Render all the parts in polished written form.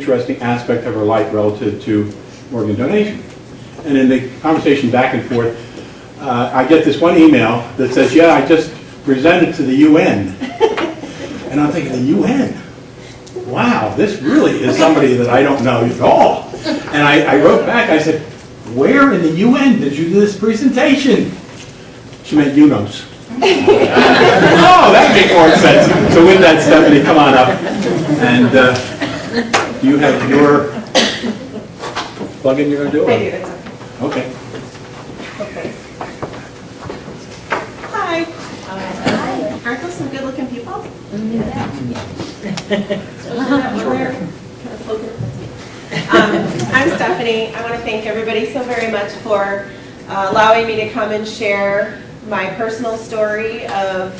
interesting aspect of her life relative to organ donation. And in the conversation back and forth, I get this one email that says, yeah, I just presented to the UN. And I'm thinking, the UN? Wow, this really is somebody that I don't know at all. And I wrote back, I said, where in the UN did you do this presentation? She meant UNOS. Oh, that makes more sense. So with that, Stephanie, come on up. And do you have your plug-in you're going to do? I do, it's okay. Okay. Hi. Hi. Aren't those some good-looking people? I'm Stephanie. I want to thank everybody so very much for allowing me to come and share my personal story of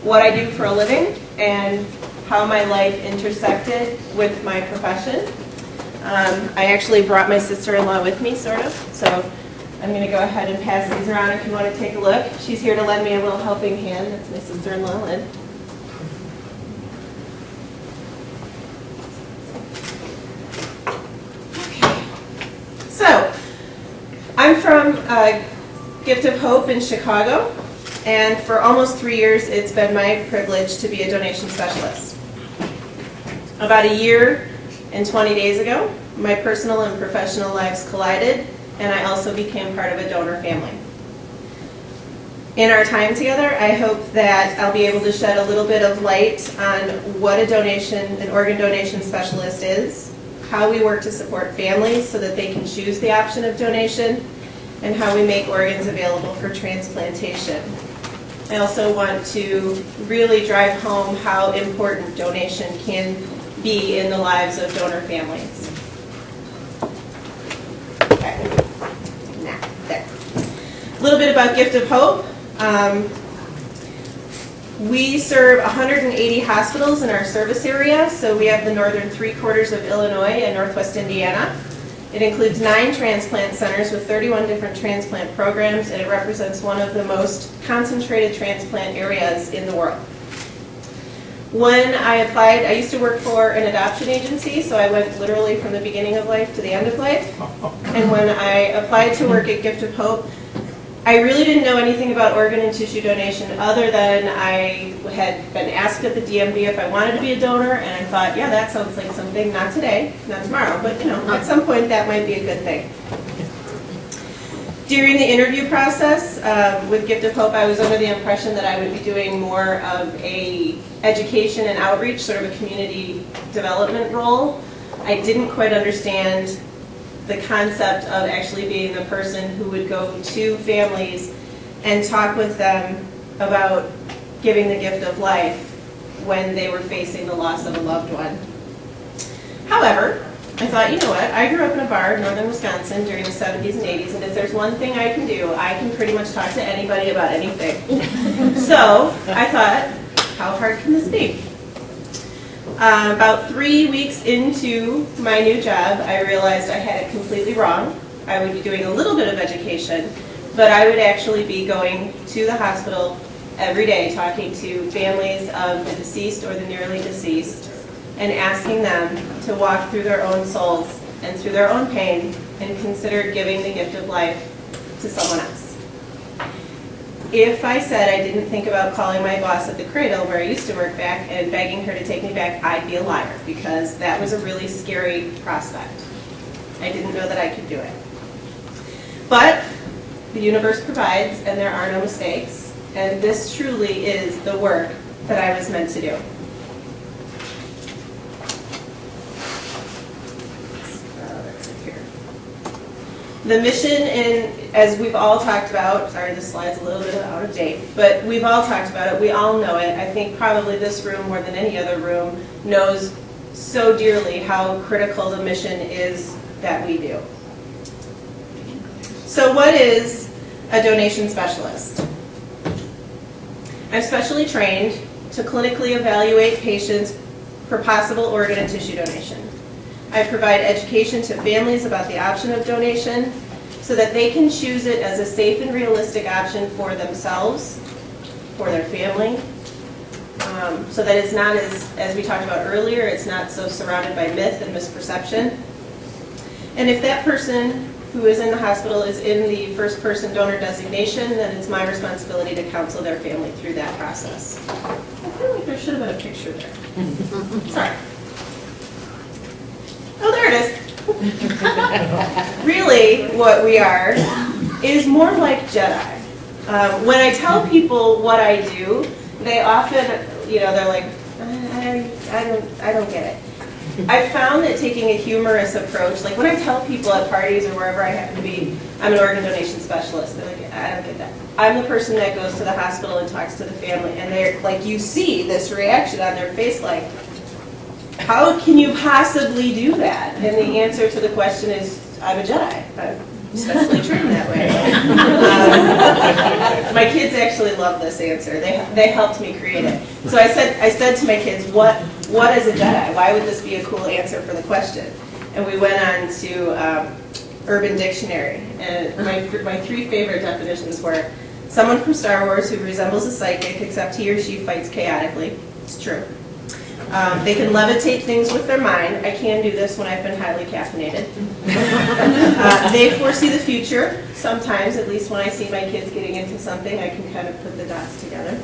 what I do for a living and how my life intersected with my profession. I actually brought my sister-in-law with me, sort of, so I'm going to go ahead and pass these around if you want to take a look. She's here to lend me a little helping hand. That's my sister-in-law, Lynn. Okay. So, I'm from Gift of Hope in Chicago, and for almost 3 years it's been my privilege to be a donation specialist. About a year and 20 days ago, my personal and professional lives collided, and I also became part of a donor family. In our time together, I hope that I'll be able to shed a little bit of light on what an organ donation specialist is, how we work to support families so that they can choose the option of donation, and how we make organs available for transplantation. I also want to really drive home how important donation can be in the lives of donor families. Okay. Now, there. A little bit about Gift of Hope. We serve 180 hospitals in our service area, so we have the northern three-quarters of Illinois and northwest Indiana. It includes 9 transplant centers with 31 different transplant programs, and it represents one of the most concentrated transplant areas in the world. When I applied, I used to work for an adoption agency, so I went literally from the beginning of life to the end of life. And when I applied to work at Gift of Hope, I really didn't know anything about organ and tissue donation other than I had been asked at the DMV if I wanted to be a donor, and I thought, yeah, that sounds like something, not today, not tomorrow, but at some point that might be a good thing. During the interview process with Gift of Hope, I was under the impression that I would be doing more of a education and outreach, sort of a community development role. I didn't quite understand the concept of actually being the person who would go to families and talk with them about giving the gift of life when they were facing the loss of a loved one. However, I thought, you know what, I grew up in a bar in northern Wisconsin during the 70s and 80s, and if there's one thing I can do, I can pretty much talk to anybody about anything. So I thought, how hard can this be? About 3 weeks into my new job, I realized I had it completely wrong. I would be doing a little bit of education, but I would actually be going to the hospital every day talking to families of the deceased or the nearly deceased and asking them to walk through their own souls and through their own pain and consider giving the gift of life to someone else. If I said I didn't think about calling my boss at the Cradle, where I used to work back, and begging her to take me back, I'd be a liar, because that was a really scary prospect. I didn't know that I could do it. But the universe provides, and there are no mistakes, and this truly is the work that I was meant to do. The mission, as we've all talked about, sorry this slide's a little bit out of date, but we've all talked about it, we all know it. I think probably this room more than any other room knows so dearly how critical the mission is that we do. So what is a donation specialist? I'm specially trained to clinically evaluate patients for possible organ and tissue donation. I provide education to families about the option of donation so that they can choose it as a safe and realistic option for themselves, for their family, so that it's not, as we talked about earlier, it's not so surrounded by myth and misperception. And if that person who is in the hospital is in the first person donor designation, then it's my responsibility to counsel their family through that process. I feel like there should have been a picture there. Sorry. Oh, there it is. Really, what we are is more like Jedi. When I tell people what I do, they often, they're like, I don't get it. I've found that taking a humorous approach, like when I tell people at parties or wherever I happen to be, I'm an organ donation specialist, they're like, I don't get that. I'm the person that goes to the hospital and talks to the family, and they're like, you see this reaction on their face, like, how can you possibly do that? And the answer to the question is, I'm a Jedi. I'm especially trained that way. My kids actually love this answer. They helped me create it. So I said to my kids, what is a Jedi? Why would this be a cool answer for the question? And we went on to Urban Dictionary. And my three favorite definitions were someone from Star Wars who resembles a psychic, except he or she fights chaotically. It's true. They can levitate things with their mind. I can do this when I've been highly caffeinated. They foresee the future. Sometimes, at least when I see my kids getting into something, I can kind of put the dots together.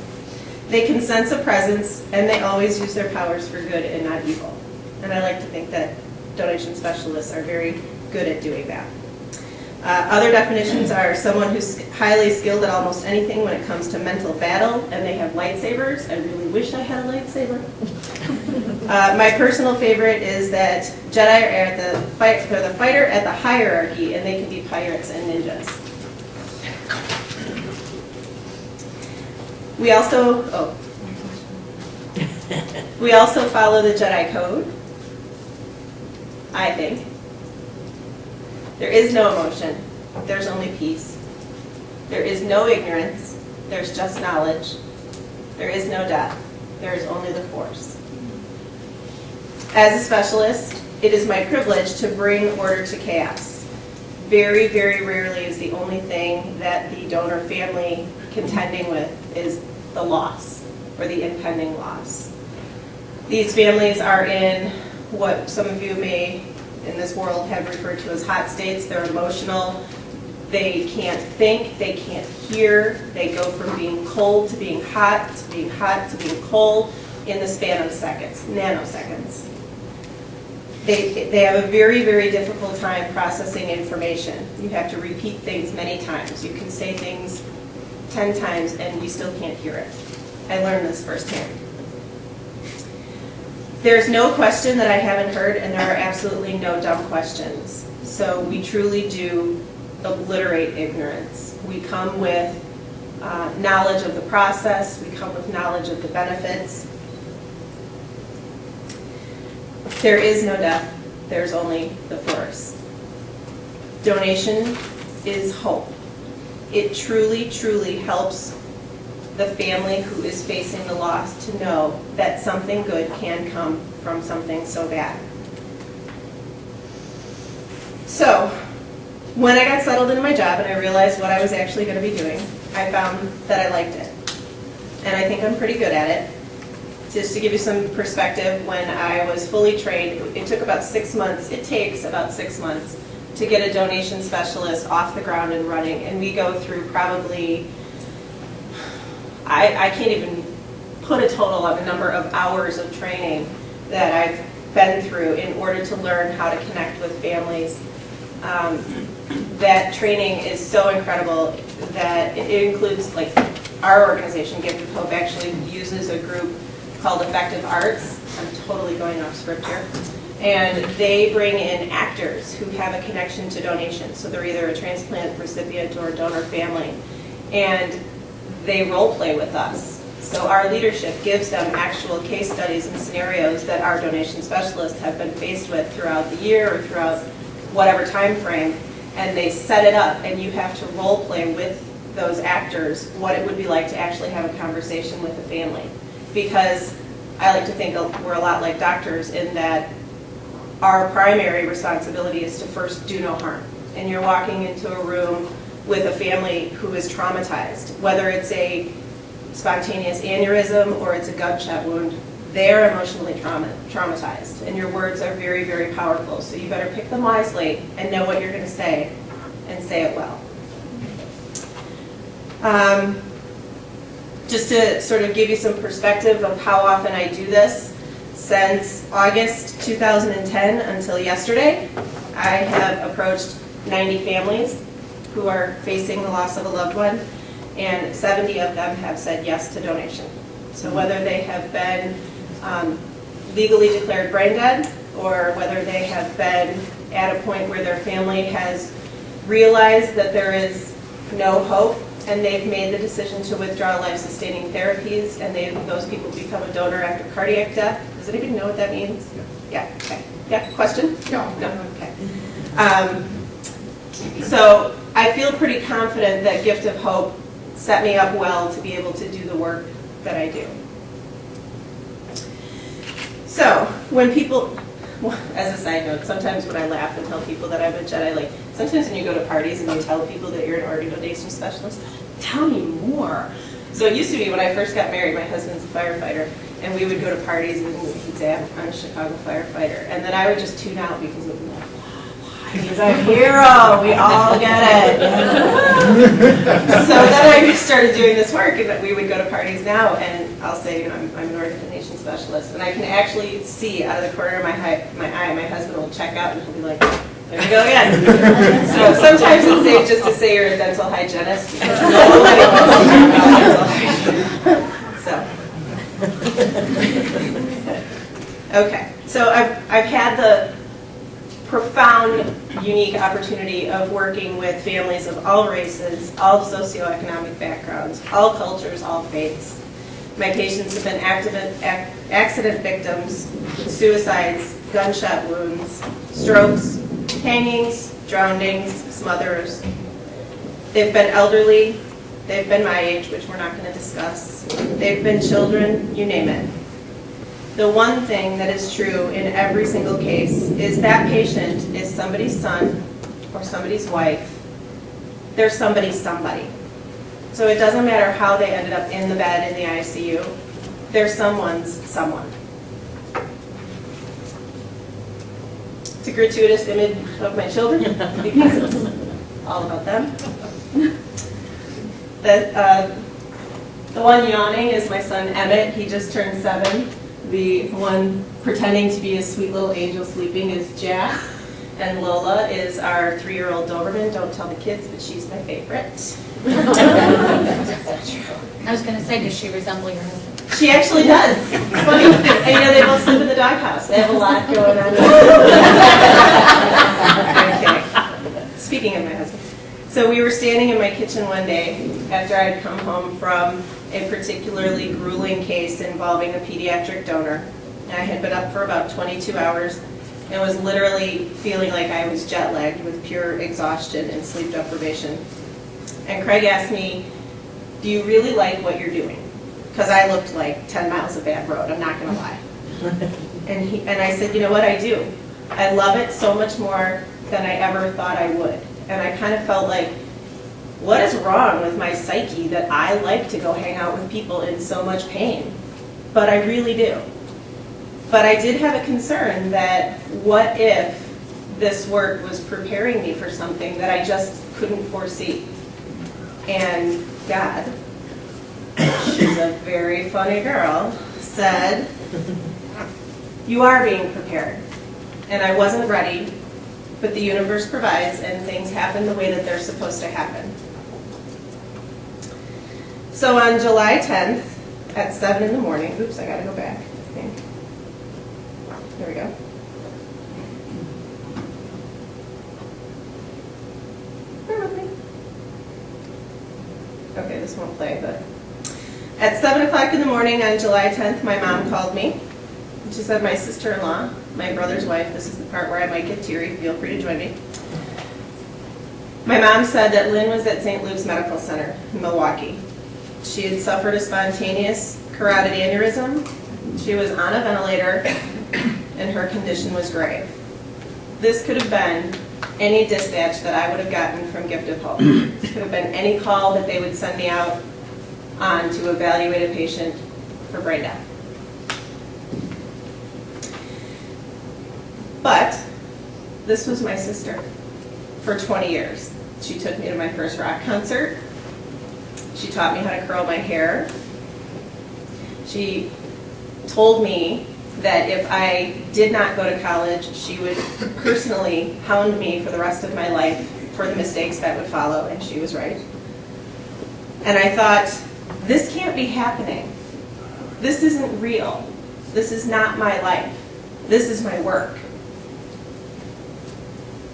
They can sense a presence, and they always use their powers for good and not evil. And I like to think that donation specialists are very good at doing that. Other definitions are someone who's highly skilled at almost anything when it comes to mental battle, and they have lightsabers. I really wish I had a lightsaber. My personal favorite is that Jedi are the fighter at the hierarchy, and they can be pirates and ninjas. We also follow the Jedi Code, I think. There is no emotion. There's only peace. There is no ignorance. There's just knowledge. There is no death. There is only the Force. As a specialist, it is my privilege to bring order to chaos. Very, very rarely is the only thing that the donor family contending with is the loss or the impending loss. These families are in what some of you may in this world have referred to as hot states. They're emotional. They can't think. They can't hear. They go from being cold to being hot, to being hot to being cold in the span of seconds, nanoseconds. They have a very, very difficult time processing information. You have to repeat things many times. You can say things 10 times and you still can't hear it. I learned this firsthand. There's no question that I haven't heard, and there are absolutely no dumb questions. So we truly do obliterate ignorance. We come with knowledge of the process. We come with knowledge of the benefits. There is no death. There's only the Force. Donation is hope. It truly, truly helps the family who is facing the loss to know that something good can come from something so bad. So, when I got settled into my job and I realized what I was actually going to be doing, I found that I liked it. And I think I'm pretty good at it. Just to give you some perspective, when I was fully trained, it took about 6 months, it takes about 6 months to get a donation specialist off the ground and running. And we go through probably, I can't even put a total of a number of hours of training that I've been through in order to learn how to connect with families. That training is so incredible that it includes, like, our organization, Gift of Hope, actually uses a group called Effective Arts. I'm totally going off script here. And they bring in actors who have a connection to donation. So they're either a transplant recipient or a donor family. And they role play with us. So our leadership gives them actual case studies and scenarios that our donation specialists have been faced with throughout the year or throughout whatever time frame, and they set it up, and you have to role play with those actors what it would be like to actually have a conversation with the family. Because I like to think we're a lot like doctors in that our primary responsibility is to first do no harm. And you're walking into a room with a family who is traumatized, whether it's a spontaneous aneurysm or it's a gunshot wound, they're emotionally traumatized. And your words are very, very powerful. So you better pick them wisely and know what you're going to say and say it well. Just to sort of give you some perspective of how often I do this, since August 2010 until yesterday, I have approached 90 families who are facing the loss of a loved one, and 70 of them have said yes to donation. So whether they have been legally declared brain dead, or whether they have been at a point where their family has realized that there is no hope, and they've made the decision to withdraw life-sustaining therapies, and those people become a donor after cardiac death. Does anybody know what that means? Yeah, okay. Yeah, question? No, okay. So I feel pretty confident that Gift of Hope set me up well to be able to do the work that I do. So when people, as a side note, sometimes when I laugh and tell people that I'm a Jedi, like sometimes when you go to parties and you tell people that you're an organ donation specialist, tell me more. So it used to be when I first got married, my husband's a firefighter, and we would go to parties and he'd say, I'm a Chicago firefighter. And then I would just tune out because it would be like, he's our hero, we all get it. So then I started doing this work, and we would go to parties now, and I'll say, I'm an organ donation specialist, and I can actually see out of the corner of my eye, my husband will check out, and he'll be like, there we go again. So sometimes it's safe just to say you're a dental hygienist, because nobody wants to hear about dental hygiene. So, okay, so I've had the profound, unique opportunity of working with families of all races, all socioeconomic backgrounds, all cultures, all faiths. My patients have been accident victims, suicides, gunshot wounds, strokes, hangings, drownings, smothers. They've been elderly, they've been my age, which we're not going to discuss. They've been children, you name it. The one thing that is true in every single case is that patient is somebody's son or somebody's wife. They're somebody's somebody. So it doesn't matter how they ended up in the bed in the ICU. They're someone's someone. It's a gratuitous image of my children because it's all about them. The one yawning is my son Emmett. He just turned 7. The one pretending to be a sweet little angel sleeping is Jack. And Lola is our 3-year-old Doberman. Don't tell the kids, but she's my favorite. I was going to say, does she resemble your husband? She actually does. It's funny. And they both sleep in the doghouse. They have a lot going on. Okay. Speaking of my husband. So we were standing in my kitchen one day after I'd come home from a particularly grueling case involving a pediatric donor. I had been up for about 22 hours and was literally feeling like I was jet lagged with pure exhaustion and sleep deprivation. And Craig asked me, do you really like what you're doing? Because I looked like 10 miles of bad road, I'm not going to lie. And I said, you know what, I do. I love it so much more than I ever thought I would. And I kind of felt like, what is wrong with my psyche that I like to go hang out with people in so much pain? But I really do. But I did have a concern that what if this work was preparing me for something that I just couldn't foresee? And God, she's a very funny girl, said, you are being prepared. And I wasn't ready, but the universe provides and things happen the way that they're supposed to happen. So on July 10th at 7 in the morning, oops, I gotta go back, I think. There we go. Bear with me. Okay, this won't play, but at 7 o'clock in the morning on July 10th, my mom called me. She said, my sister-in-law, my brother's wife, this is the part where I might get teary, feel free to join me. My mom said that Lynn was at St. Luke's Medical Center in Milwaukee. She had suffered a spontaneous carotid aneurysm. She was on a ventilator, and her condition was grave. This could have been any dispatch that I would have gotten from Gift of Hope. It could have been any call that they would send me out on to evaluate a patient for brain death. But this was my sister for 20 years. She took me to my first rock concert. She taught me how to curl my hair. She told me that if I did not go to college, she would personally hound me for the rest of my life for the mistakes that would follow, and she was right. And I thought, this can't be happening. This isn't real. This is not my life. This is my work.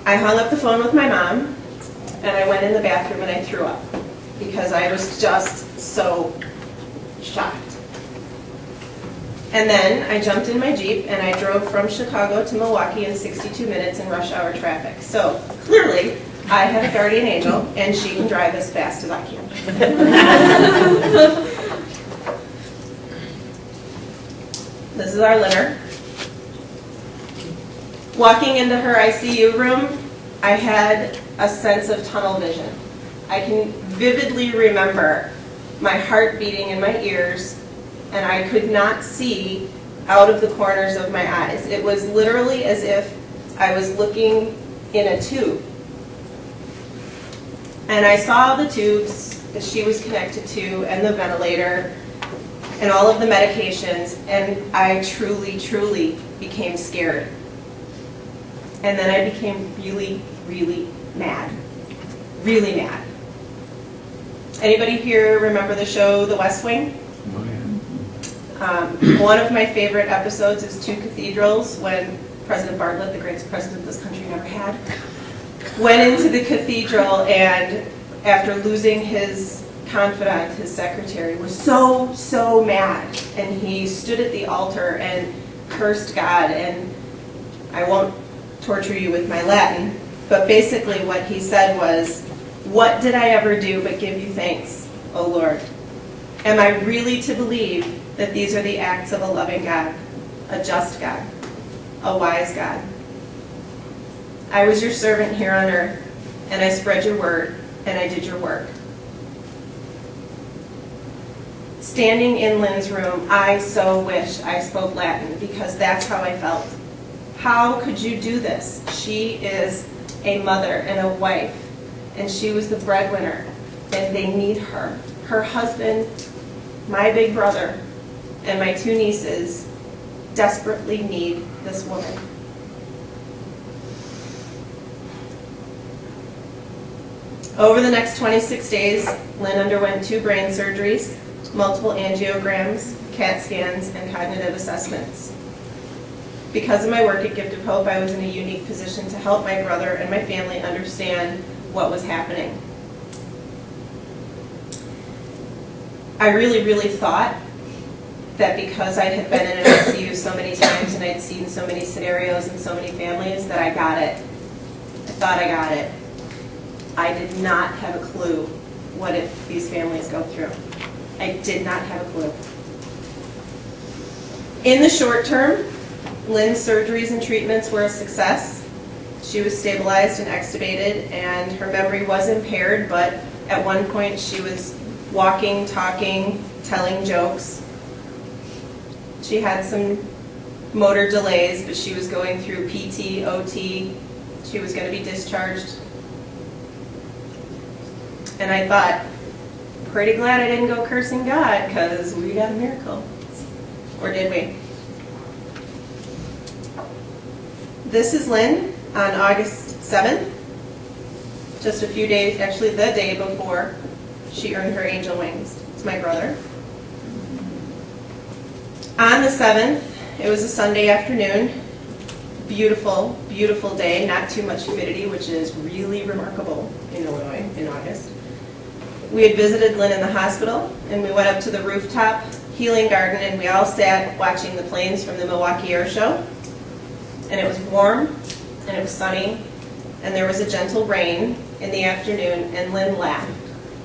I hung up the phone with my mom, and I went in the bathroom and I threw up because I was just so shocked. And then I jumped in my Jeep and I drove from Chicago to Milwaukee in 62 minutes in rush hour traffic. So clearly, I have a guardian angel, and she can drive as fast as I can. This is our litter. Walking into her ICU room, I had a sense of tunnel vision. I can vividly remember my heart beating in my ears, and I could not see out of the corners of my eyes. It was literally as if I was looking in a tube. And I saw the tubes that she was connected to, and the ventilator, and all of the medications, and I truly, truly became scared. And then I became really, really mad. Really mad. Anybody here remember the show The West Wing? Oh, yeah. One of my favorite episodes is Two Cathedrals, when President Bartlett, the greatest president this country never had, went into the cathedral, and after losing his confidant, his secretary, was so mad, and he stood at the altar and cursed God. And I won't torture you with my Latin, but basically what he said was, "What did I ever do but give you thanks, O Lord? Am I really to believe that these are the acts of a loving God, a just God, a wise God? I was your servant here on earth, and I spread your word, and I did your work." Standing in Lynn's room, I so wish I spoke Latin, because that's how I felt. How could you do this? She is a mother and a wife, and she was the breadwinner, and they need her. Her husband, my big brother, and my two nieces desperately need this woman. Over the next 26 days, Lynn underwent 2 brain surgeries, multiple angiograms, CAT scans, and cognitive assessments. Because of my work at Gift of Hope, I was in a unique position to help my brother and my family understand what was happening. I really, really thought that because I had been in an ICU so many times and I'd seen so many scenarios and so many families that I got it. I thought I got it. I did not have a clue what these families go through. I did not have a clue. In the short term, Lynn's surgeries and treatments were a success. She was stabilized and extubated, and her memory was impaired, but at one point she was walking, talking, telling jokes. She had some motor delays, but she was going through PT, OT. She was going to be discharged. And I thought, pretty glad I didn't go cursing God, because we got a miracle. Or did we? This is Lynn on August 7th, just a few days, actually the day before she earned her angel wings. It's my brother. On the 7th, it was a Sunday afternoon. Beautiful, beautiful day, not too much humidity, which is really remarkable in Illinois in August. We had visited Lynn in the hospital, and we went up to the rooftop healing garden, and we all sat watching the planes from the Milwaukee Air Show. And it was warm, and it was sunny, and there was a gentle rain in the afternoon, and Lynn laughed.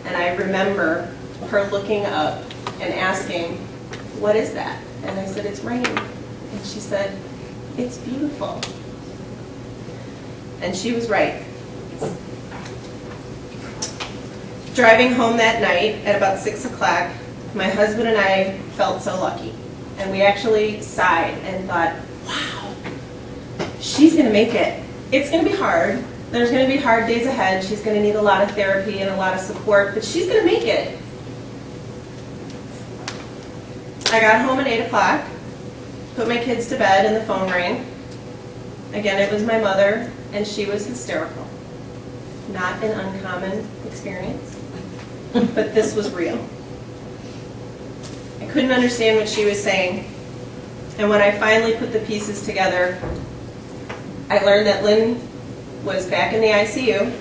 And I remember her looking up and asking, "What is that?" And I said, "It's rain." And she said, "It's beautiful." And she was right. Driving home that night at about 6 o'clock, my husband and I felt so lucky. And we actually sighed and thought, wow, she's going to make it. It's going to be hard. There's going to be hard days ahead. She's going to need a lot of therapy and a lot of support, but she's going to make it. I got home at 8 o'clock, put my kids to bed, and the phone rang. Again, it was my mother, and she was hysterical. Not an uncommon experience, but this was real. I couldn't understand what she was saying, and when I finally put the pieces together, I learned that Lynn was back in the ICU,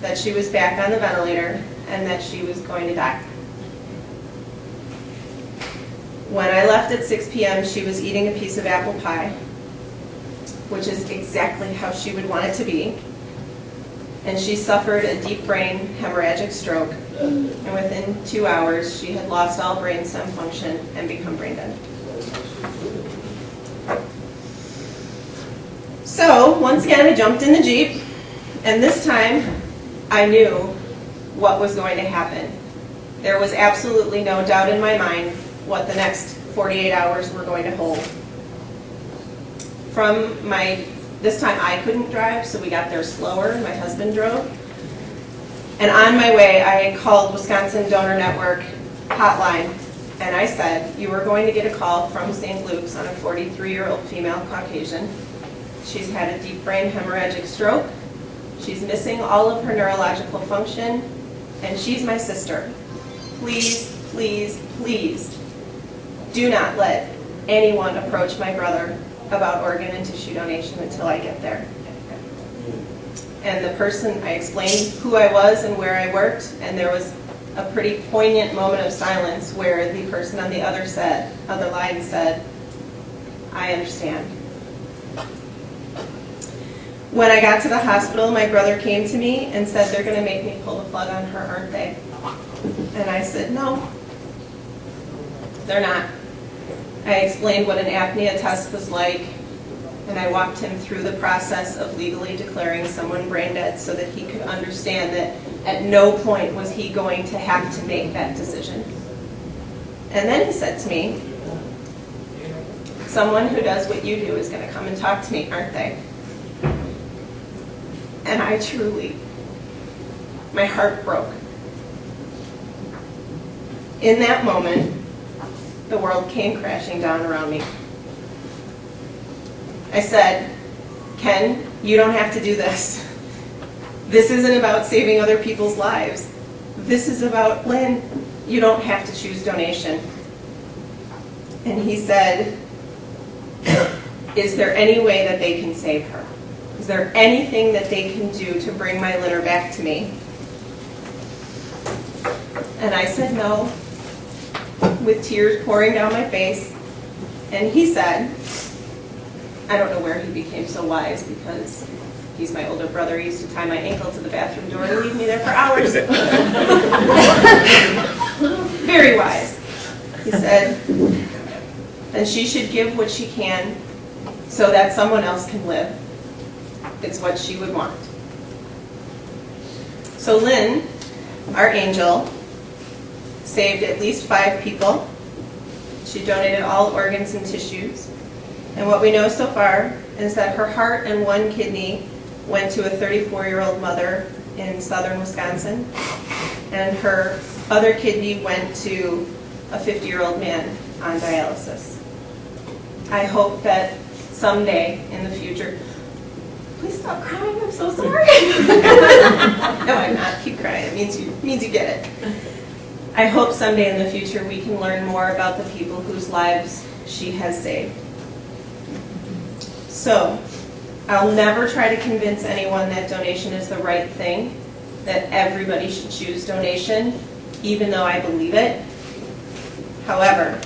that she was back on the ventilator, and that she was going to die. When I left at 6 p.m., she was eating a piece of apple pie, which is exactly how she would want it to be. And she suffered a deep brain hemorrhagic stroke. And within 2 hours, she had lost all brain stem function and become brain dead. So, once again, I jumped in the Jeep. And this time, I knew what was going to happen. There was absolutely no doubt in my mind what the next 48 hours were going to hold. This time I couldn't drive, so we got there slower. My husband drove. And on my way, I called Wisconsin Donor Network hotline, and I said, you are going to get a call from St. Luke's on a 43-year-old female Caucasian. She's had a deep brain hemorrhagic stroke. She's missing all of her neurological function, and she's my sister. Please, please, please, do not let anyone approach my brother about organ and tissue donation until I get there. And the person, I explained who I was and where I worked, and there was a pretty poignant moment of silence where the person on the other line said, I understand. When I got to the hospital, my brother came to me and said, they're going to make me pull the plug on her, aren't they? And I said, no, they're not. I explained what an apnea test was like, and I walked him through the process of legally declaring someone brain dead so that he could understand that at no point was he going to have to make that decision. And then he said to me, someone who does what you do is going to come and talk to me, aren't they? And I truly, my heart broke. In that moment, the world came crashing down around me. I said, Ken, you don't have to do this. This isn't about saving other people's lives. This is about Lynn. You don't have to choose donation. And he said, is there any way that they can save her? Is there anything that they can do to bring my Linner back to me? And I said no, with tears pouring down my face. And he said, I don't know where he became so wise, because he's my older brother. He used to tie my ankle to the bathroom door and leave me there for hours. Very wise. He said, and she should give what she can so that someone else can live. It's what she would want. So Lynn, our angel, saved at least 5 people. She donated all organs and tissues. And what we know so far is that her heart and 1 kidney went to a 34-year-old mother in southern Wisconsin, and her other kidney went to a 50-year-old man on dialysis. I hope that someday in the future, please stop crying, I'm so sorry. No, I'm not. Keep crying. It means you get it. I hope someday in the future we can learn more about the people whose lives she has saved. So, I'll never try to convince anyone that donation is the right thing, that everybody should choose donation, even though I believe it. However,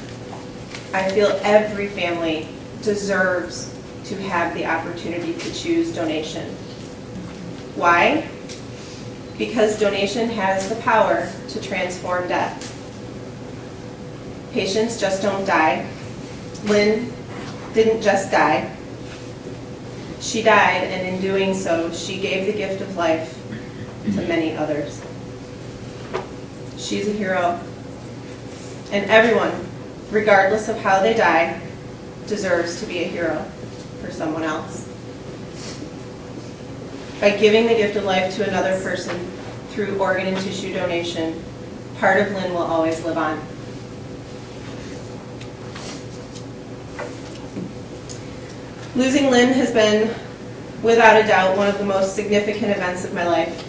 I feel every family deserves to have the opportunity to choose donation. Why? Because donation has the power to transform death. Patients just don't die. Lynn didn't just die. She died, and in doing so, she gave the gift of life to many others. She's a hero. And everyone, regardless of how they die, deserves to be a hero for someone else. By giving the gift of life to another person through organ and tissue donation, part of Lynn will always live on. Losing Lynn has been, without a doubt, one of the most significant events of my life.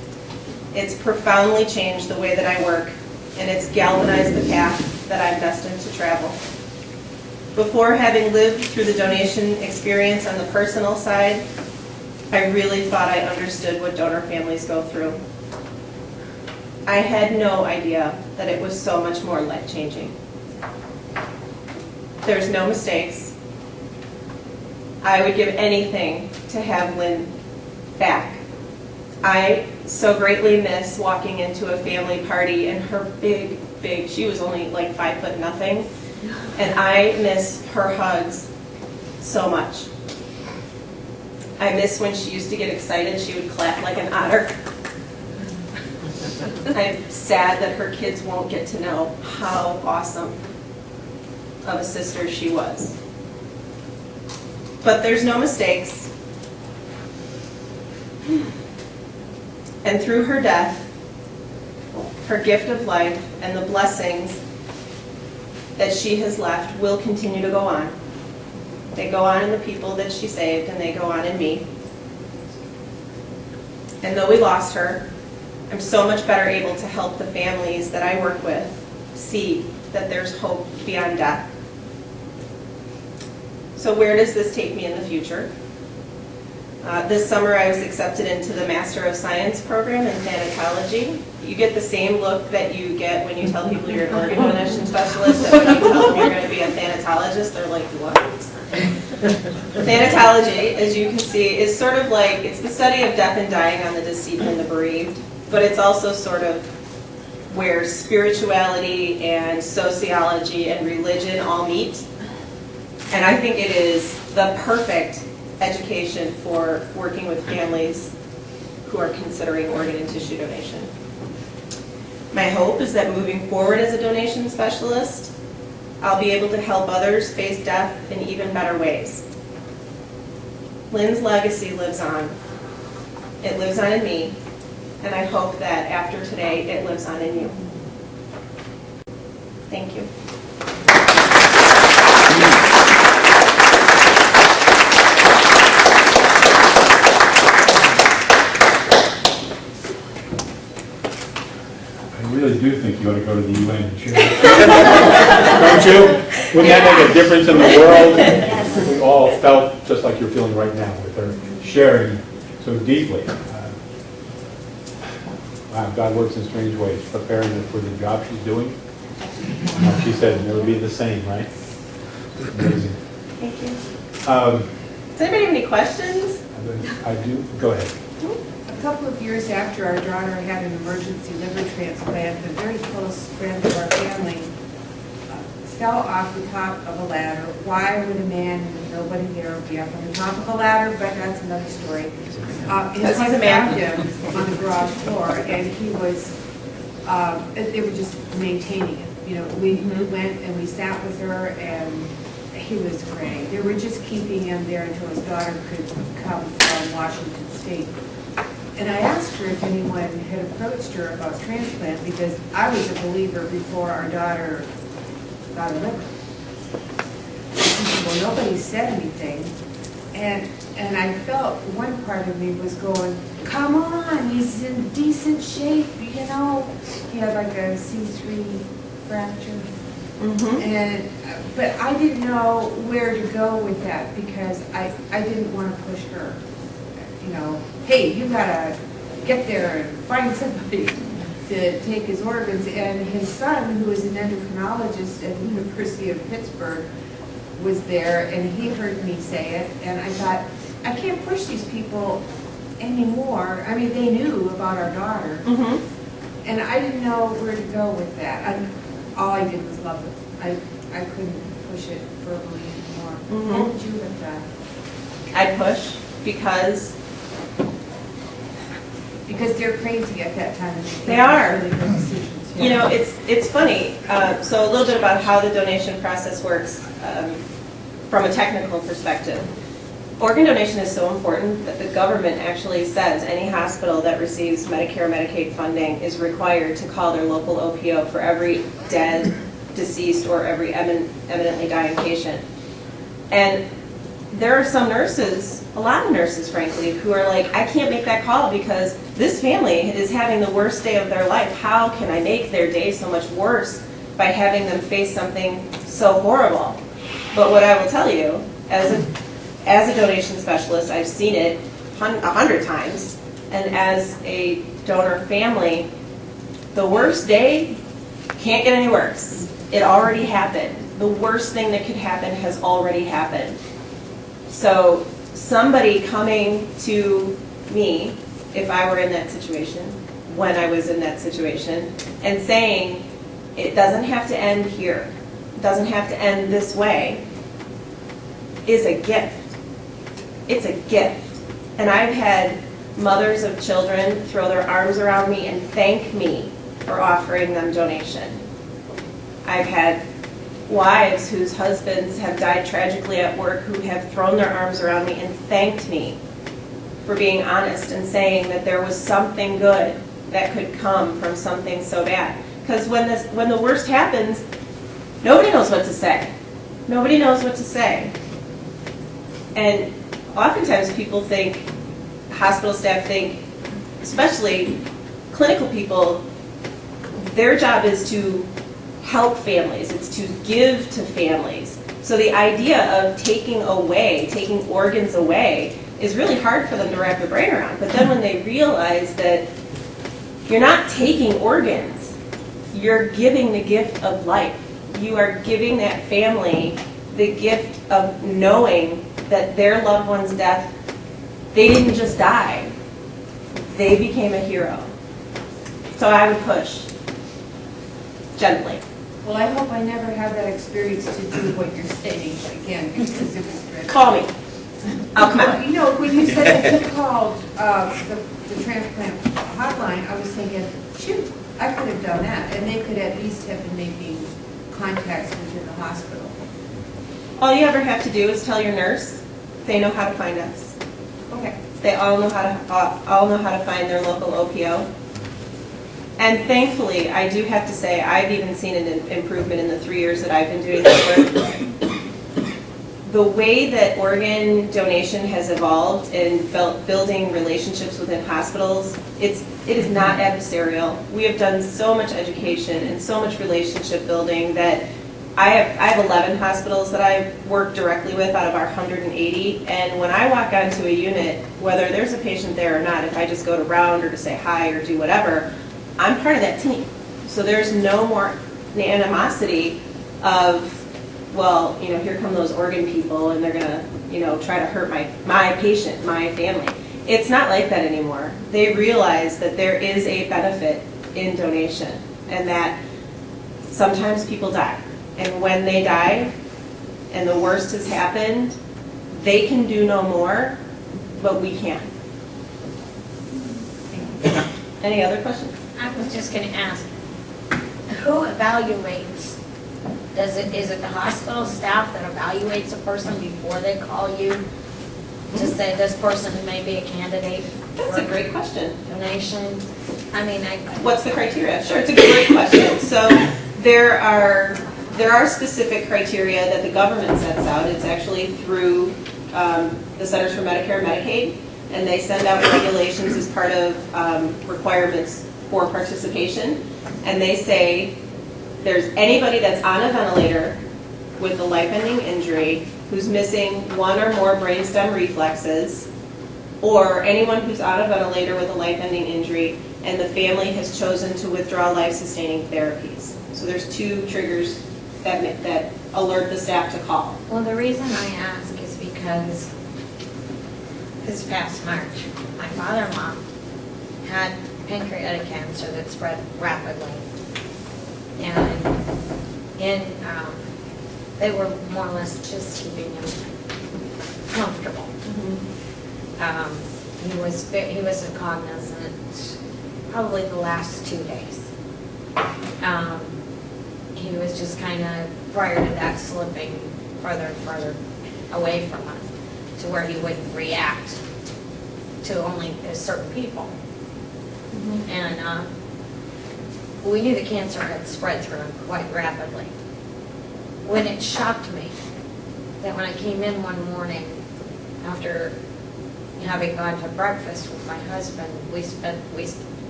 It's profoundly changed the way that I work, and it's galvanized the path that I'm destined to travel. Before having lived through the donation experience on the personal side, I really thought I understood what donor families go through. I had no idea that it was so much more life-changing. There's no mistakes. I would give anything to have Lynn back. I so greatly miss walking into a family party and her big, she was only like 5 foot nothing, and I miss her hugs so much. I miss when she used to get excited, she would clap like an otter. I'm sad that her kids won't get to know how awesome of a sister she was. But there's no mistakes. And through her death, her gift of life and the blessings that she has left will continue to go on. They go on in the people that she saved, and they go on in me. And though we lost her, I'm so much better able to help the families that I work with see that there's hope beyond death. So where does this take me in the future? This summer I was accepted into the Master of Science program in thanatology. You get the same look that you get when you tell people you're an organ donation specialist, that when you tell them you're going to be a thanatologist, they're like, what? Thanatology, as you can see, is sort of like, it's the study of death and dying on the deceased and the bereaved, but it's also sort of where spirituality and sociology and religion all meet. And I think it is the perfect education for working with families who are considering organ and tissue donation. My hope is that moving forward as a donation specialist, I'll be able to help others face death in even better ways. Lynn's legacy lives on. It lives on in me, and I hope that after today, it lives on in you. Thank you. I really do think you ought to go to the UN and share it. Don't you? Wouldn't that make a difference in the world? We all felt just like you're feeling right now with her sharing so deeply. Wow, God works in strange ways, preparing her for the job she's doing. She said it'll never be the same, right? Amazing. Thank you. Does anybody have any questions? I do. Go ahead. A couple of years after our daughter had an emergency liver transplant, a very close friend of our family fell off the top of a ladder. Why would a man with nobody there be up on the top of a ladder? But that's another story. His wife found him on the garage floor, and he was, they were just maintaining it. You know, we went and we sat with her, and he was great. They were just keeping him there until his daughter could come from Washington State. And I asked her if anyone had approached her about transplant, because I was a believer before our daughter got a liver. She said, well, nobody said anything. And I felt one part of me was going, come on, he's in decent shape, you know. He had like a C3 fracture. But I didn't know where to go with that, because I didn't want to push her. You know, hey, you gotta get there and find somebody to take his organs. And his son, who is an endocrinologist at the University of Pittsburgh, was there, and he heard me say it, and I thought, I can't push these people anymore. I mean, they knew about our daughter, and I didn't know where to go with that. All I did was love it. I couldn't push it verbally anymore. What would you have done? I'd push because they're crazy at that time. They are. Really good decisions. You know, it's funny. So a little bit about how the donation process works from a technical perspective. Organ donation is so important that the government actually says any hospital that receives Medicare or Medicaid funding is required to call their local OPO for every dead, deceased, or every eminently dying patient. And there are some nurses, a lot of nurses frankly, who are like, I can't make that call because this family is having the worst day of their life. How can I make their day so much worse by having them face something so horrible? But what I will tell you, as a donation specialist, I've seen it 100 times, and as a donor family, the worst day can't get any worse. It already happened. The worst thing that could happen has already happened. So somebody coming to me, if I were in that situation, when I was in that situation, and saying, it doesn't have to end here, it doesn't have to end this way, is a gift. It's a gift. And I've had mothers of children throw their arms around me and thank me for offering them donation. I've had wives whose husbands have died tragically at work who have thrown their arms around me and thanked me for being honest and saying that there was something good that could come from something so bad. Because when the worst happens, nobody knows what to say. Nobody knows what to say. And oftentimes people think, hospital staff think, especially clinical people, their job is to help families. It's to give to families. So the idea of taking organs away is really hard for them to wrap their brain around. But then when they realize that you're not taking organs, you're giving the gift of life. You are giving that family the gift of knowing that their loved one's death, they didn't just die, they became a hero. So I would push, gently. Well, I hope I never have that experience to do what you're saying again, because it was dreadful. Call me. I'll come out. You know, when you said that you called the transplant hotline, I was thinking, shoot, I could have done that, and they could at least have been making contacts within the hospital. All you ever have to do is tell your nurse. They know how to find us. Okay. They all know how to find their local OPO. And thankfully, I do have to say, I've even seen an improvement in the 3 years that I've been doing this work. The way that organ donation has evolved in building relationships within hospitals, it is not adversarial. We have done so much education and so much relationship building that I have 11 hospitals that I work directly with out of our 180, and when I walk onto a unit, whether there's a patient there or not, if I just go to round or to say hi or do whatever, I'm part of that team. So there's no more the animosity of, well, you know, here come those organ people and they're gonna, you know, try to hurt my patient, my family. It's not like that anymore. They realize that there is a benefit in donation and that sometimes people die. And when they die and the worst has happened, they can do no more, but we can. Any other questions? I was just going to ask, who evaluates? Is it the hospital staff that evaluates a person before they call you to say this person may be a candidate? That's a great question. Donation. I mean, what's the criteria? Sure, it's a great question. So there are specific criteria that the government sets out. It's actually through the Centers for Medicare and Medicaid, and they send out regulations as part of requirements for participation. And they say there's anybody that's on a ventilator with a life-ending injury who's missing one or more brainstem reflexes, or anyone who's on a ventilator with a life-ending injury and the family has chosen to withdraw life-sustaining therapies. So there's two triggers that alert the staff to call. well, the reason I ask is because this past March, my father-in-law had pancreatic cancer that spread rapidly. And they were more or less just keeping him comfortable. He was cognizant probably the last 2 days. he was just kind of, prior to that, slipping further and further away from us to where he wouldn't react to only certain people. And we knew the cancer had spread through him quite rapidly. When it shocked me that when I came in one morning after having gone to breakfast with my husband, we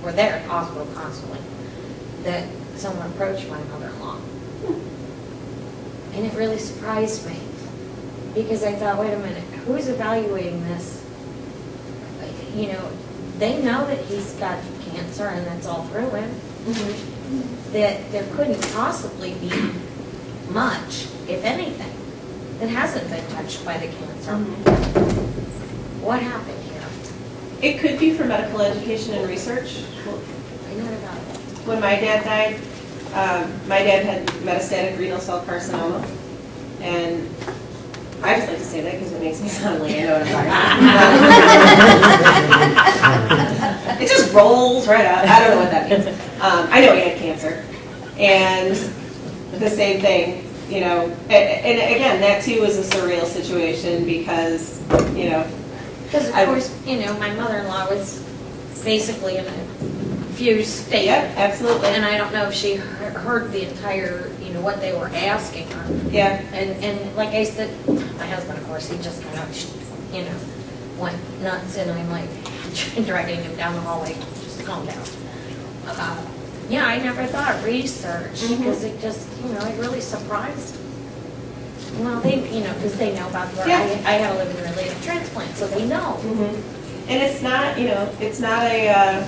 were there at the hospital constantly, that someone approached my mother-in-law. And it really surprised me because I thought, wait a minute, who's evaluating this? You know, they know that he's got cancer and that's all through him. That there couldn't possibly be much, if anything, that hasn't been touched by the cancer. What happened here? It could be for medical education and research. I know about it. When my dad died, my dad had metastatic renal cell carcinoma, and I just like to say that because it makes me sound like I know what I'm talking about. It just rolls right out. I don't know what that means. I know he had cancer, and the same thing, you know. And again, that too was a surreal situation because, you know. Because of course, you know, my mother-in-law was basically in a fused state. Yeah, absolutely. And I don't know if she heard the entire, you know, what they were asking her. Yeah. And like I said, my husband, of course, he just kind of, you know, went nuts, and I'm like dragging him down the hallway, just calm down. Yeah, I never thought of research because it just, you know, it really surprised. Well, they, you know, because they know about where I had a living-related transplant, so they know. And it's not, you know, it's not a,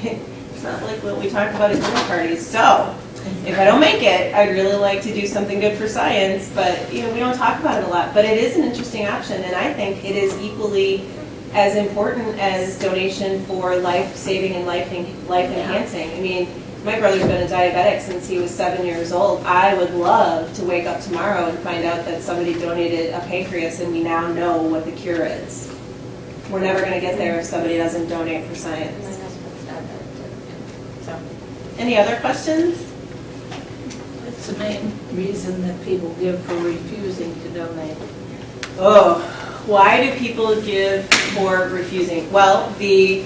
it's not like what we talked about at dinner parties. So, if I don't make it, I'd really like to do something good for science, but, you know, we don't talk about it a lot. But it is an interesting option, and I think it is equally as important as donation for life-saving and life-enhancing. I mean, my brother's been a diabetic since he was 7 years old. I would love to wake up tomorrow and find out that somebody donated a pancreas and we now know what the cure is. We're never going to get there if somebody doesn't donate for science. My husband's diabetic too. So, any other questions? What's the main reason that people give for refusing to donate? Oh, why do people give for refusing? Well, the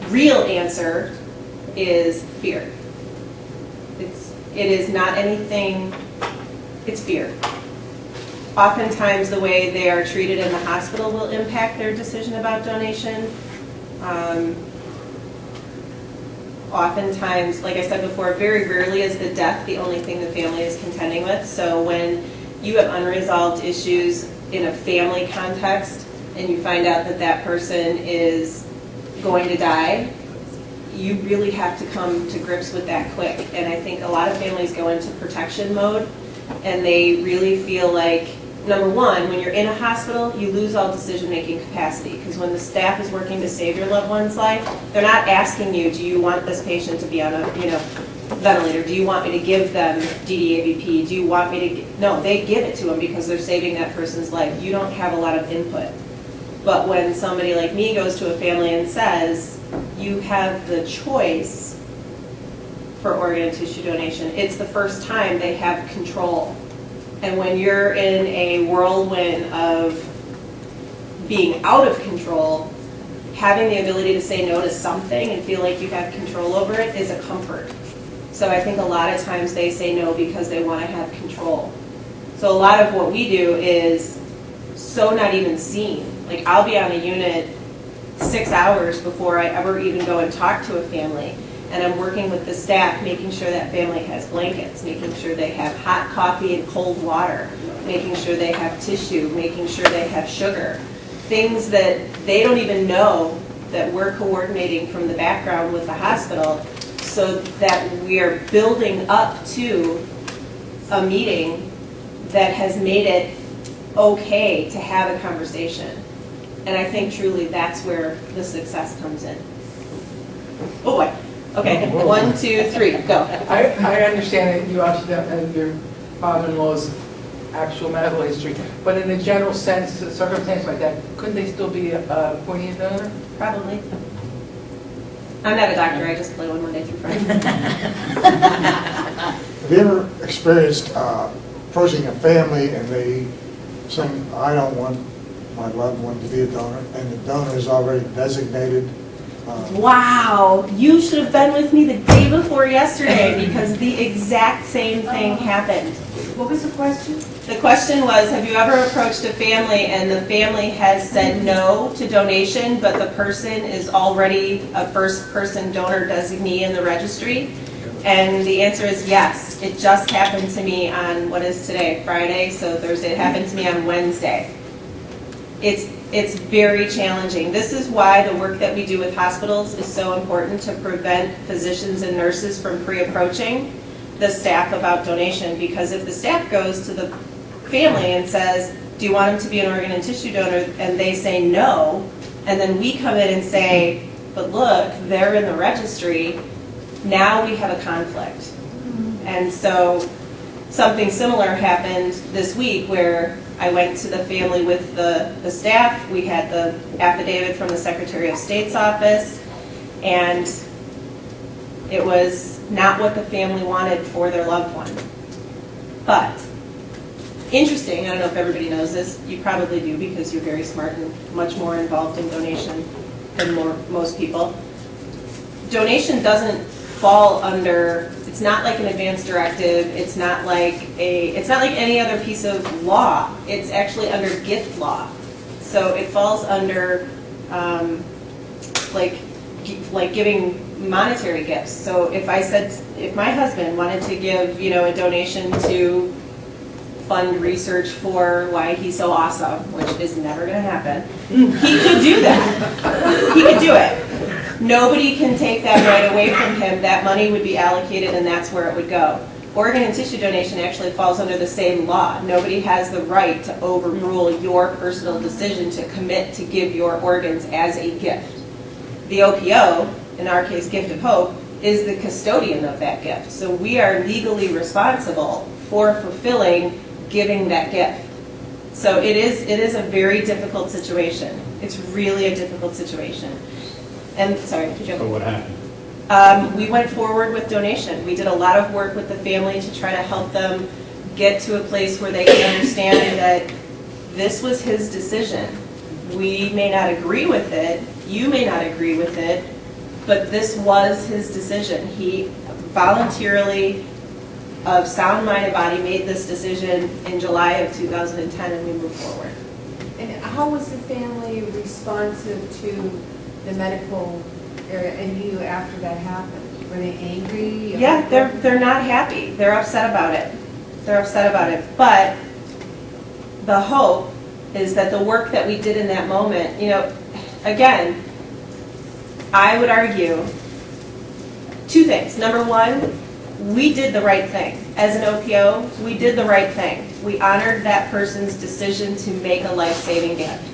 real answer is fear. It is not anything, it's fear. Oftentimes the way they are treated in the hospital will impact their decision about donation. Oftentimes, like I said before, very rarely is the death the only thing the family is contending with. So when you have unresolved issues in a family context and you find out that that person is going to die, you really have to come to grips with that quick. And I think a lot of families go into protection mode and they really feel like, number one, when you're in a hospital, you lose all decision-making capacity because when the staff is working to save your loved one's life, they're not asking you, do you want this patient to be on a, you know, ventilator? Do you want me to give them DDAVP? Do you want me to, no, they give it to them because they're saving that person's life. You don't have a lot of input. But when somebody like me goes to a family and says, you have the choice for organ and tissue donation, it's the first time they have control. And when you're in a whirlwind of being out of control, having the ability to say no to something and feel like you have control over it is a comfort. So I think a lot of times they say no because they want to have control. So a lot of what we do is so not even seen. Like I'll be on a unit 6 hours before I ever even go and talk to a family. And I'm working with the staff, making sure that family has blankets, making sure they have hot coffee and cold water, making sure they have tissue, making sure they have sugar. Things that they don't even know that we're coordinating from the background with the hospital so that we are building up to a meeting that has made it okay to have a conversation. And I think truly that's where the success comes in. Oh boy. Okay, 1, 2, 3, go. I understand that you obviously don't have your father-in-law's actual medical history, but in a general sense, a circumstance like that, couldn't they still be appointing a donor? Probably. I'm not a doctor, I just play one Monday through Friday. Have you ever experienced approaching a family and they saying, I don't want my loved one to be a donor, and the donor is already designated? Wow, you should have been with me the day before yesterday because the exact same thing happened. What was the question? The question was, have you ever approached a family and the family has said no to donation, but the person is already a first-person donor designee in the registry? And the answer is yes. It just happened to me on, what is today, Friday, so Thursday. It happened to me on Wednesday. It's very challenging. This is why the work that we do with hospitals is so important to prevent physicians and nurses from pre-approaching the staff about donation, because if the staff goes to the family and says, do you want them to be an organ and tissue donor, and they say no, and then we come in and say, but look, they're in the registry, now we have a conflict. And so something similar happened this week where I went to the family with the staff. We had the affidavit from the Secretary of State's office, and it was not what the family wanted for their loved one. But interesting, I don't know if everybody knows this, you probably do because you're very smart and much more involved in donation than most people. Donation doesn't fall under, it's not like an advance directive, it's not like any other piece of law. It's actually under gift law. So it falls under like giving monetary gifts. So if my husband wanted to give, a donation to fund research for why he's so awesome, which is never going to happen, he could do that. He could do it. Nobody can take that right away from him. That money would be allocated and that's where it would go. Organ and tissue donation actually falls under the same law. Nobody has the right to overrule your personal decision to commit to give your organs as a gift. The OPO, in our case Gift of Hope, is the custodian of that gift. So we are legally responsible for fulfilling giving that gift. So it is a very difficult situation. It's really a difficult situation. And sorry, did you? So what happened? We went forward with donation. We did a lot of work with the family to try to help them get to a place where they can understand that this was his decision. We may not agree with it, you may not agree with it, but this was his decision. He voluntarily, of sound mind and body, made this decision in July of 2010 and we moved forward. And how was the family responsive to the medical area and you after that happened? Were they angry? Yeah, they're not happy. They're upset about it. They're upset about it. But the hope is that the work that we did in that moment, again, I would argue two things. Number one, we did the right thing. As an OPO, we did the right thing. We honored that person's decision to make a life-saving gift.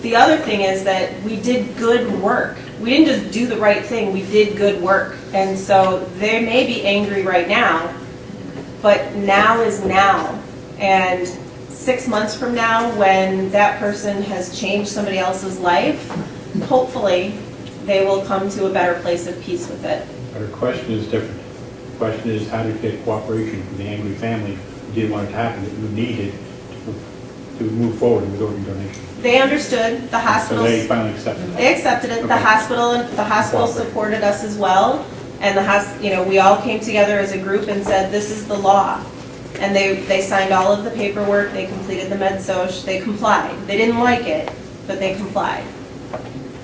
The other thing is that we did good work. We didn't just do the right thing, we did good work. And so they may be angry right now, but now is now. And 6 months from now, when that person has changed somebody else's life, hopefully they will come to a better place of peace with it. But her question is different. The question is, how did you get cooperation from the angry family who didn't want it to happen, that you needed to move forward with organ donation? They understood. The hospital. So they finally accepted it. They accepted it. Okay. The hospital supported us as well, and we all came together as a group and said, this is the law. And they signed all of the paperwork. They completed the med-soc. They complied. They didn't like it, but they complied.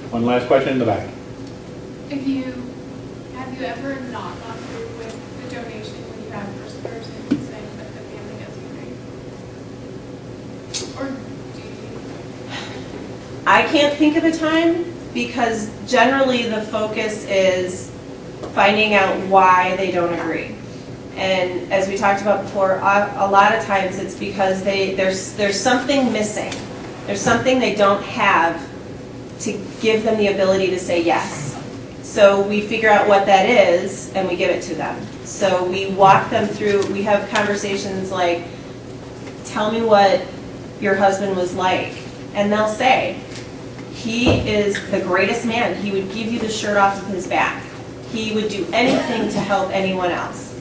One last question in the back. Have you ever not gone through with the donation when you had a first person saying that the family doesn't agree? Or do you? I can't think of a time because generally the focus is finding out why they don't agree. And as we talked about before, a lot of times it's because there's something missing. There's something they don't have to give them the ability to say yes. So we figure out what that is and we give it to them. So we walk them through, we have conversations like, tell me what your husband was like. And they'll say, He is the greatest man. He would give you the shirt off of his back. He would do anything to help anyone else.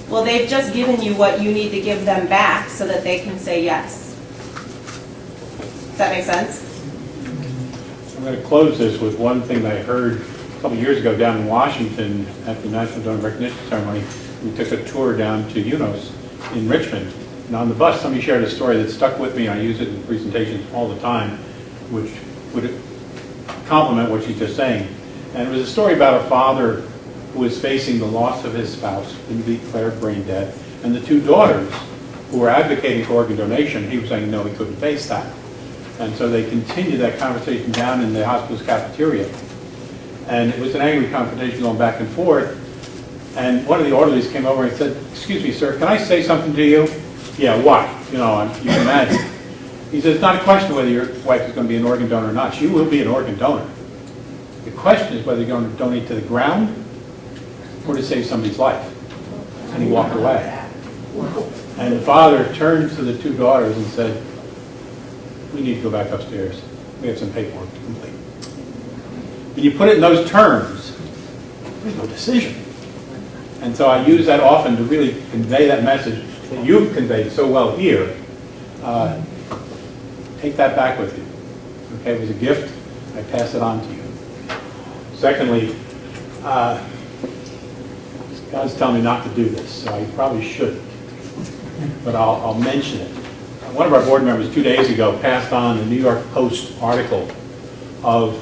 Well, they've just given you what you need to give them back so that they can say yes. Does that make sense? I'm going to close this with one thing that I heard a couple years ago down in Washington at the National Donor Recognition Ceremony. We took a tour down to UNOS in Richmond. And on the bus, somebody shared a story that stuck with me. I use it in presentations all the time, which would complement what she's just saying. And it was a story about a father who was facing the loss of his spouse, been declared brain dead, and the two daughters who were advocating for organ donation. He was saying no, he couldn't face that. And so they continued that conversation down in the hospital's cafeteria. And it was an angry confrontation going back and forth. And one of the orderlies came over and said, "Excuse me, sir, can I say something to you?" "Yeah, what?" You know, you can imagine. He said, "It's not a question whether your wife is going to be an organ donor or not. She will be an organ donor. The question is whether you're going to donate to the ground or to save somebody's life." And he walked away. And the father turned to the two daughters and said, "We need to go back upstairs. We have some paperwork to complete." When you put it in those terms, there's no decision. And so I use that often to really convey that message that you've conveyed so well here. Take that back with you. Okay, it was a gift. I pass it on to you. Secondly, God's telling me not to do this, so I probably shouldn't. But I'll mention it. One of our board members 2 days ago passed on the New York Post article of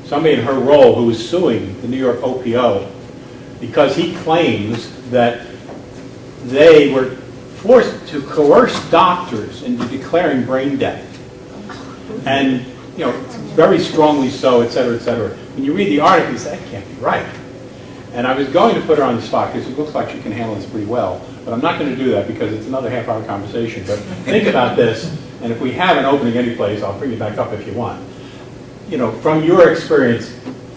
somebody in her role who was suing the New York OPO because he claims that they were forced to coerce doctors into declaring brain death. And, you know, very strongly so, et cetera, et cetera. When you read the article, you say, that can't be right. And I was going to put her on the spot because it looks like she can handle this pretty well. But I'm not going to do that because it's another half-hour conversation. But think about this, and if we have an opening any place, I'll bring you back up if you want. You know, from your experience,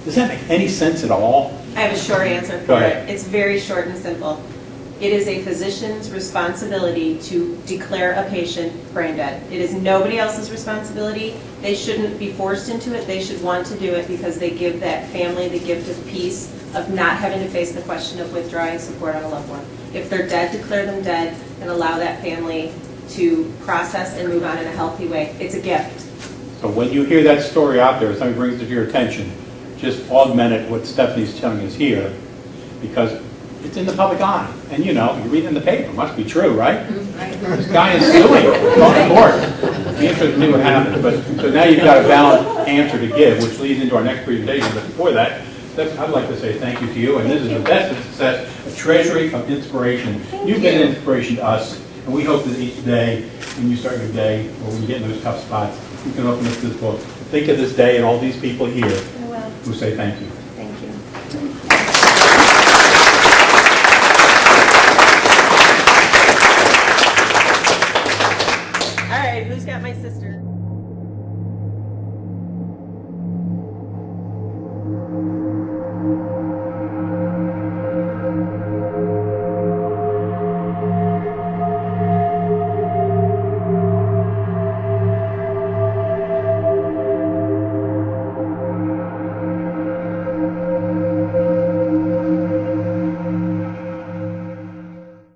does that make any sense at all? I have a short answer Go for ahead. it. It's very short and simple. It is a physician's responsibility to declare a patient brain dead. It is nobody else's responsibility. They shouldn't be forced into it. They should want to do it because they give that family the gift of peace of not having to face the question of withdrawing support on a loved one. If they're dead, declare them dead and allow that family to process and move on in a healthy way. It's a gift. So when you hear that story out there, somebody brings it to your attention, just augment it what Stephanie's telling us here, because it's in the public eye. And you know, you read it in the paper, it must be true, right? This guy is suing, going to court. Be interested to see what happens. But so now you've got a valid answer to give, which leads into our next presentation. But before that, I'd like to say thank you to you, and this is the best of success, a treasury of inspiration. You've been an inspiration to us, and we hope that each day, when you start your day, or when you get in those tough spots, you can open up this book, think of this day and all these people here who say thank you. Thank you. All right, who's got my sister?